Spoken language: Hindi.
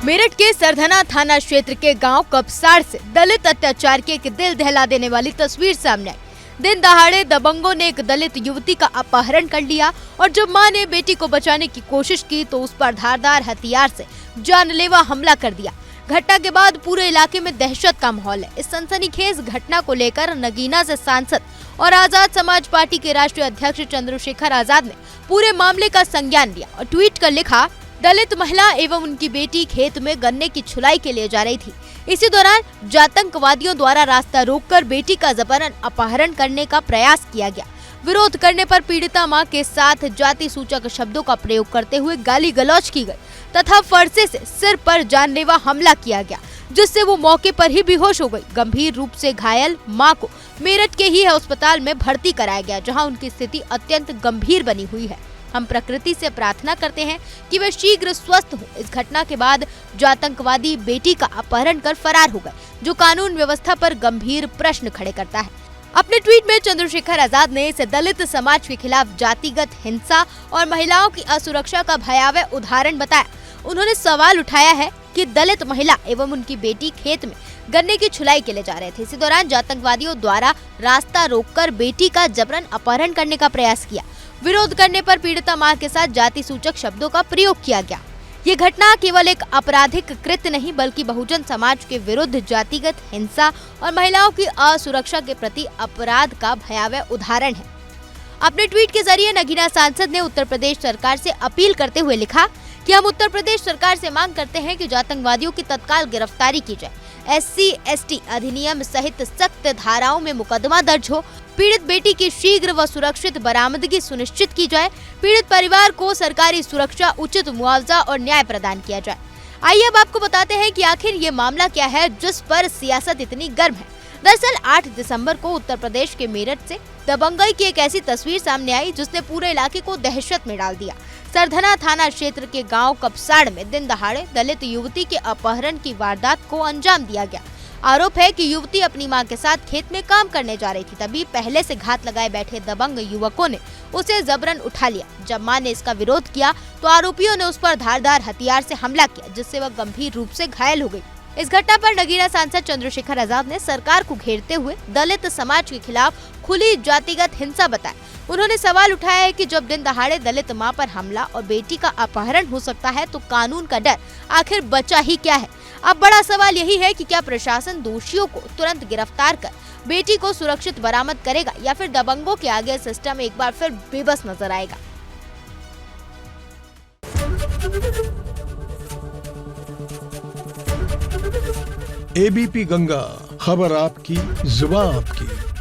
मेरठ के सरधना थाना क्षेत्र के गांव कपसाड़ से दलित अत्याचार की एक दिल दहला देने वाली तस्वीर सामने आई। दिन दहाड़े दबंगों ने एक दलित युवती का अपहरण कर लिया और जब मां ने बेटी को बचाने की कोशिश की तो उस पर धारदार हथियार से जानलेवा हमला कर दिया। घटना के बाद पूरे इलाके में दहशत का माहौल है। इस सनसनीखेज घटना को लेकर नगीना से सांसद और आजाद समाज पार्टी के राष्ट्रीय अध्यक्ष चंद्रशेखर आजाद ने पूरे मामले का संज्ञान लिया और ट्वीट कर लिखा, दलित महिला एवं उनकी बेटी खेत में गन्ने की छुलाई के लिए जा रही थी। इसी दौरान आतंकवादियों द्वारा रास्ता रोककर बेटी का जबरन अपहरण करने का प्रयास किया गया। विरोध करने पर पीड़िता मां के साथ जाति सूचक शब्दों का प्रयोग करते हुए गाली गलौज की गई तथा फरसे से सिर पर जानलेवा हमला किया गया, जिससे वो मौके पर ही बेहोश हो गई। गंभीर रूप से घायल मां को मेरठ के ही अस्पताल में भर्ती कराया गया, जहां उनकी स्थिति अत्यंत गंभीर बनी हुई है। हम प्रकृति से प्रार्थना करते हैं कि वे शीघ्र स्वस्थ हो। इस घटना के बाद जो आतंकवादी बेटी का अपहरण कर फरार हो गए, जो कानून व्यवस्था पर गंभीर प्रश्न खड़े करता है। अपने ट्वीट में चंद्रशेखर आजाद ने इसे दलित समाज के खिलाफ जातिगत हिंसा और महिलाओं की असुरक्षा का भयावह उदाहरण बताया। उन्होंने सवाल उठाया है कि दलित महिला एवं उनकी बेटी खेत में गन्ने की छुलाई के लिए जा रहे थे। इसी दौरान आतंकवादियों द्वारा रास्ता रोककर बेटी का जबरन अपहरण करने का प्रयास किया। विरोध करने पर पीड़िता मां के साथ जाति सूचक शब्दों का प्रयोग किया गया। ये घटना केवल एक आपराधिक कृत्य नहीं बल्कि बहुजन समाज के विरुद्ध जातिगत हिंसा और महिलाओं की असुरक्षा के प्रति अपराध का भयावह उदाहरण है। अपने ट्वीट के जरिए नगीना सांसद ने उत्तर प्रदेश सरकार से अपील करते हुए लिखा कि हम उत्तर प्रदेश सरकार से मांग करते हैं कि आतंकवादियों की तत्काल गिरफ्तारी की जाए, SC/ST अधिनियम सहित सख्त धाराओं में मुकदमा दर्ज हो, पीड़ित बेटी की शीघ्र व सुरक्षित बरामदगी सुनिश्चित की जाए, पीड़ित परिवार को सरकारी सुरक्षा, उचित मुआवजा और न्याय प्रदान किया जाए। आइए अब आपको बताते हैं कि आखिर ये मामला क्या है जिस पर सियासत इतनी गर्म है। दरअसल 8 दिसंबर को उत्तर प्रदेश के मेरठ से दबंगई की एक ऐसी तस्वीर सामने आई जिसने पूरे इलाके को दहशत में डाल दिया। सरधना थाना क्षेत्र के गांव कपसाड़ में दिन दहाड़े दलित युवती के अपहरण की वारदात को अंजाम दिया गया। आरोप है कि युवती अपनी मां के साथ खेत में काम करने जा रही थी, तभी पहले से घात लगाए बैठे दबंग युवकों ने उसे जबरन उठा लिया। जब मां ने इसका विरोध किया तो आरोपियों ने उस पर धारदार हथियार से हमला किया, जिससे वह गंभीर रूप से घायल हो गई। इस घटना पर नगीना सांसद चंद्रशेखर आजाद ने सरकार को घेरते हुए दलित समाज के खिलाफ खुली जातिगत हिंसा बताया। उन्होंने सवाल उठाया है कि जब दिन दहाड़े दलित मां पर हमला और बेटी का अपहरण हो सकता है तो कानून का डर आखिर बचा ही क्या है। अब बड़ा सवाल यही है कि क्या प्रशासन दोषियों को तुरंत गिरफ्तार कर बेटी को सुरक्षित बरामद करेगा या फिर दबंगों के आगे सिस्टम एक बार फिर बेबस नजर आएगा। ABP गंगा, खबर आपकी, जुबान आपकी।